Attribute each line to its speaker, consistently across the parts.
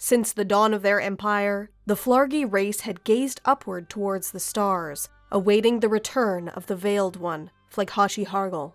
Speaker 1: Since the dawn of their empire, the Flargi race had gazed upward towards the stars, awaiting the return of the Veiled One, Fleghashi Hargel.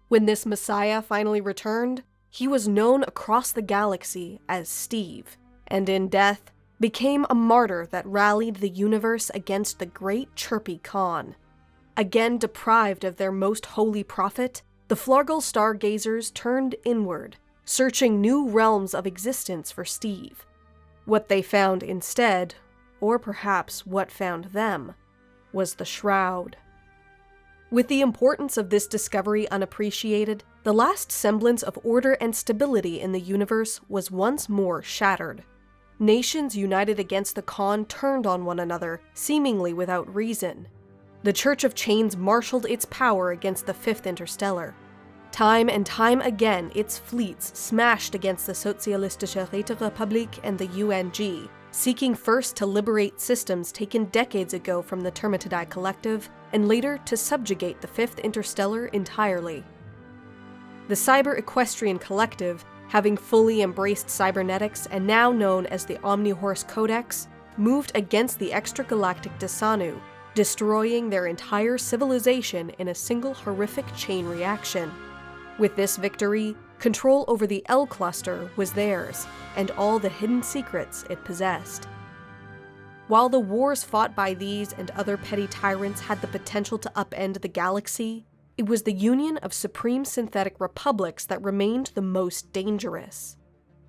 Speaker 1: When this messiah finally returned, he was known across the galaxy as Steve, and in death, became a martyr that rallied the universe against the great Chirpy Khan. Again deprived of their most holy prophet, the Flargal stargazers turned inward, searching new realms of existence for Steve. What they found instead, or perhaps what found them, was the Shroud. With the importance of this discovery unappreciated, the last semblance of order and stability in the universe was once more shattered. Nations united against the Khan turned on one another, seemingly without reason. The Church of Chains marshaled its power against the Fifth Interstellar. Time and time again, its fleets smashed against the Sozialistische Räterepublik and the UNG, seeking first to liberate systems taken decades ago from the Termitidae Collective, and later to subjugate the Fifth Interstellar entirely. The Cyber Equestrian Collective, having fully embraced cybernetics and now known as the Omnihorse Codex, moved against the extragalactic Dasanu, destroying their entire civilization in a single horrific chain reaction. With this victory, control over the L cluster was theirs, and all the hidden secrets it possessed. While the wars fought by these and other petty tyrants had the potential to upend the galaxy, it was the union of supreme synthetic republics that remained the most dangerous.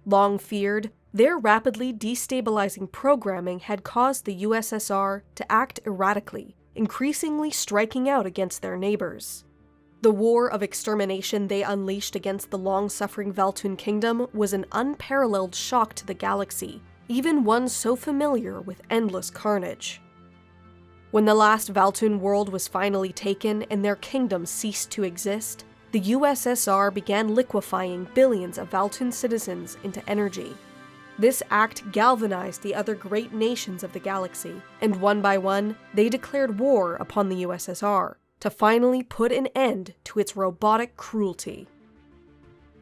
Speaker 1: Long feared, their rapidly destabilizing programming had caused the USSR to act erratically, increasingly striking out against their neighbors. The war of extermination they unleashed against the long-suffering Valtun Kingdom was an unparalleled shock to the galaxy, even one so familiar with endless carnage. When the last Valtun world was finally taken and their kingdom ceased to exist, the USSR began liquefying billions of Valtun citizens into energy. This act galvanized the other great nations of the galaxy, and one by one, they declared war upon the USSR, to finally put an end to its robotic cruelty.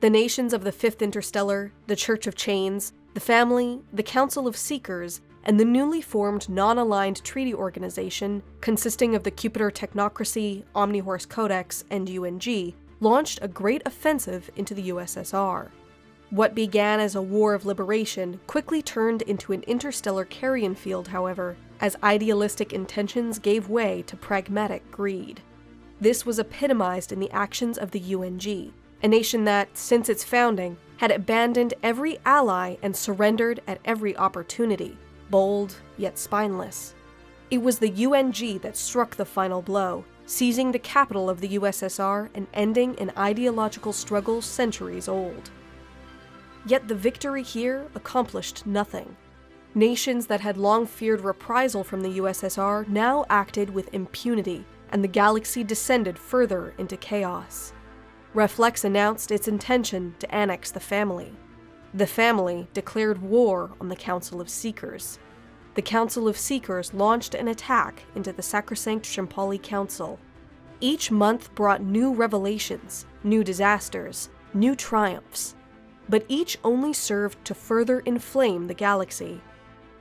Speaker 1: The nations of the Fifth Interstellar, the Church of Chains, the Family, the Council of Seekers, and the newly formed non-aligned treaty organization, consisting of the Cupitor Technocracy, Omnihorse Codex, and UNG, launched a great offensive into the USSR. What began as a war of liberation quickly turned into an interstellar carrion field, however, as idealistic intentions gave way to pragmatic greed. This was epitomized in the actions of the UNG, a nation that, since its founding, had abandoned every ally and surrendered at every opportunity, bold yet spineless. It was the UNG that struck the final blow, seizing the capital of the USSR and ending an ideological struggle centuries old. Yet the victory here accomplished nothing. Nations that had long feared reprisal from the USSR now acted with impunity, and the galaxy descended further into chaos. Reflex announced its intention to annex the Family. The Family declared war on the Council of Seekers. The Council of Seekers launched an attack into the Sacrosanct Shimpali Council. Each month brought new revelations, new disasters, new triumphs, but each only served to further inflame the galaxy.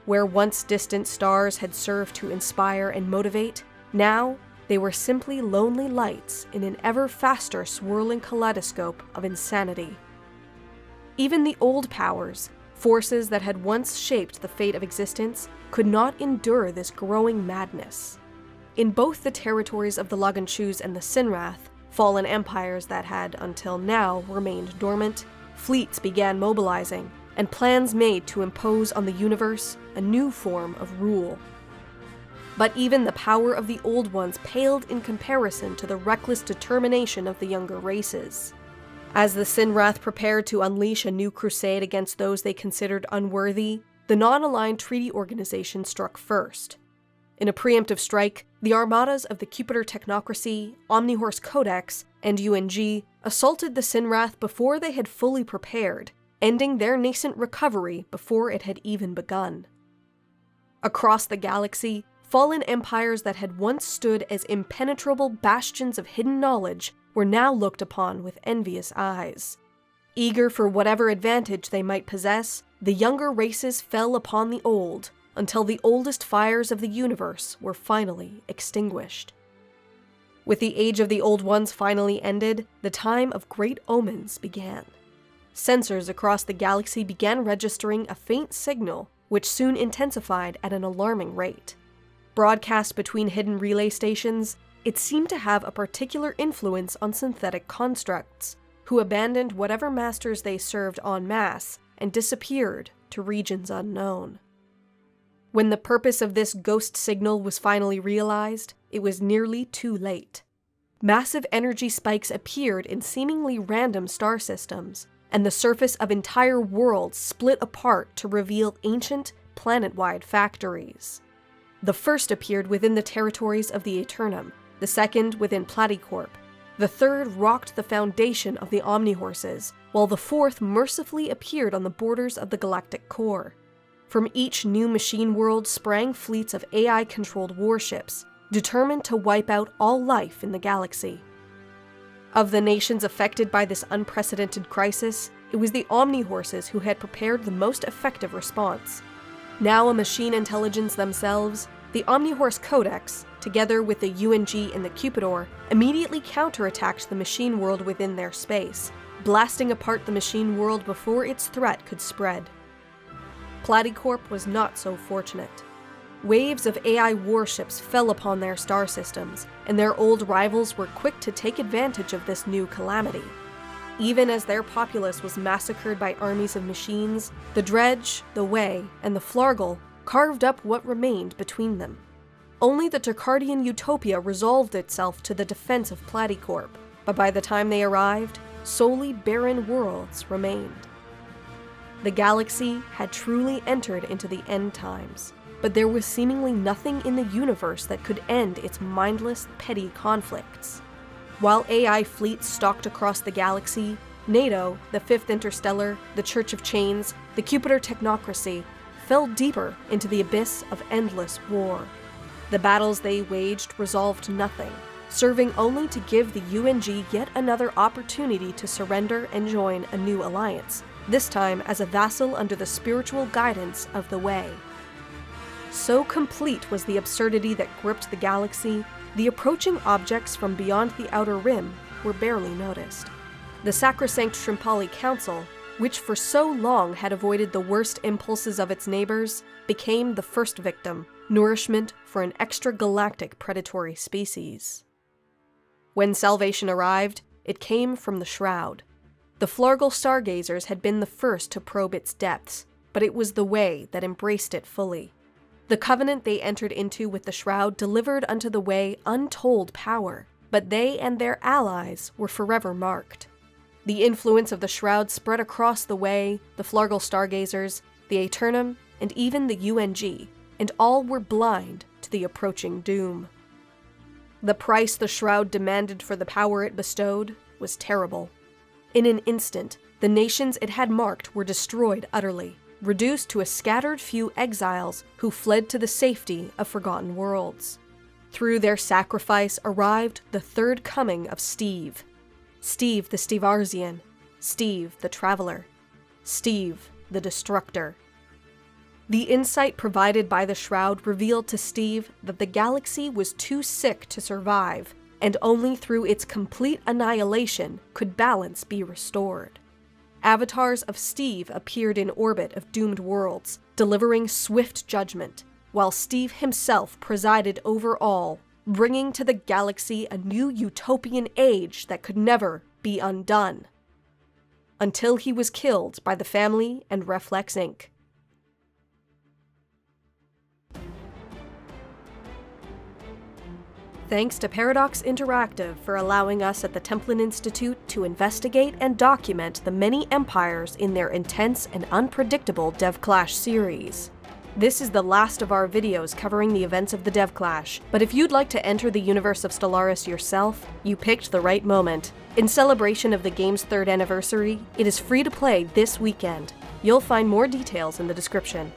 Speaker 1: Where once distant stars had served to inspire and motivate, now they were simply lonely lights in an ever faster swirling kaleidoscope of insanity. Even the old powers, forces that had once shaped the fate of existence, could not endure this growing madness. In both the territories of the Laganshus and the Sinrath, fallen empires that had, until now, remained dormant, fleets began mobilizing, and plans made to impose on the universe a new form of rule. But even the power of the old ones paled in comparison to the reckless determination of the younger races. As the Sinrath prepared to unleash a new crusade against those they considered unworthy, the non-aligned treaty organization struck first. In a preemptive strike, the armadas of the Cupitor Technocracy, Omnihorse Codex, and UNG assaulted the Sinrath before they had fully prepared, ending their nascent recovery before it had even begun. Across the galaxy, fallen empires that had once stood as impenetrable bastions of hidden knowledge were now looked upon with envious eyes. Eager for whatever advantage they might possess, the younger races fell upon the old, until the oldest fires of the universe were finally extinguished. With the age of the Old Ones finally ended, the time of great omens began. Sensors across the galaxy began registering a faint signal, which soon intensified at an alarming rate. Broadcast between hidden relay stations, it seemed to have a particular influence on synthetic constructs, who abandoned whatever masters they served en masse and disappeared to regions unknown. When the purpose of this ghost signal was finally realized, it was nearly too late. Massive energy spikes appeared in seemingly random star systems, and the surface of entire worlds split apart to reveal ancient, planet-wide factories. The first appeared within the territories of the Aeternum, the second within Platycorp. The third rocked the foundation of the Omnihorses, while the fourth mercifully appeared on the borders of the galactic core. From each new machine world sprang fleets of AI-controlled warships, determined to wipe out all life in the galaxy. Of the nations affected by this unprecedented crisis, it was the Omnihorses who had prepared the most effective response. Now a machine intelligence themselves, the Omnihorse Codex, together with the UNG and the Cupidor, immediately counterattacked the machine world within their space, blasting apart the machine world before its threat could spread. Platycorp was not so fortunate. Waves of AI warships fell upon their star systems, and their old rivals were quick to take advantage of this new calamity. Even as their populace was massacred by armies of machines, the Dredge, the Way, and the Flargle carved up what remained between them. Only the Tarkardian Utopia resolved itself to the defense of Platycorp, but by the time they arrived, solely barren worlds remained. The galaxy had truly entered into the end times, but there was seemingly nothing in the universe that could end its mindless, petty conflicts. While AI fleets stalked across the galaxy, NATO, the Fifth Interstellar, the Church of Chains, the Cupidor Technocracy, fell deeper into the abyss of endless war. The battles they waged resolved nothing, serving only to give the UNG yet another opportunity to surrender and join a new alliance, this time as a vassal under the spiritual guidance of the Way. So complete was the absurdity that gripped the galaxy, the approaching objects from beyond the Outer Rim were barely noticed. The Sacrosanct Shrimpali Council, which for so long had avoided the worst impulses of its neighbors, became the first victim, nourishment for an extragalactic predatory species. When salvation arrived, it came from the Shroud. The Flargle Stargazers had been the first to probe its depths, but it was the Way that embraced it fully. The covenant they entered into with the Shroud delivered unto the Way untold power, but they and their allies were forever marked. The influence of the Shroud spread across the Way, the Flargle Stargazers, the Aeternum, and even the UNG, and all were blind to the approaching doom. The price the Shroud demanded for the power it bestowed was terrible. In an instant, the nations it had marked were destroyed utterly, reduced to a scattered few exiles who fled to the safety of forgotten worlds. Through their sacrifice arrived the third coming of Steve. Steve the Stevarzian, Steve the Traveler, Steve the Destructor. The insight provided by the Shroud revealed to Steve that the galaxy was too sick to survive, and only through its complete annihilation could balance be restored. Avatars of Steve appeared in orbit of doomed worlds, delivering swift judgment, while Steve himself presided over all, bringing to the galaxy a new utopian age that could never be undone. Until he was killed by the family and Reflex Inc. Thanks to Paradox Interactive for allowing us at the Templin Institute to investigate and document the many empires in their intense and unpredictable DevClash series. This is the last of our videos covering the events of the DevClash, but if you'd like to enter the universe of Stellaris yourself, you picked the right moment. In celebration of the game's 3rd anniversary, it is free to play this weekend. You'll find more details in the description.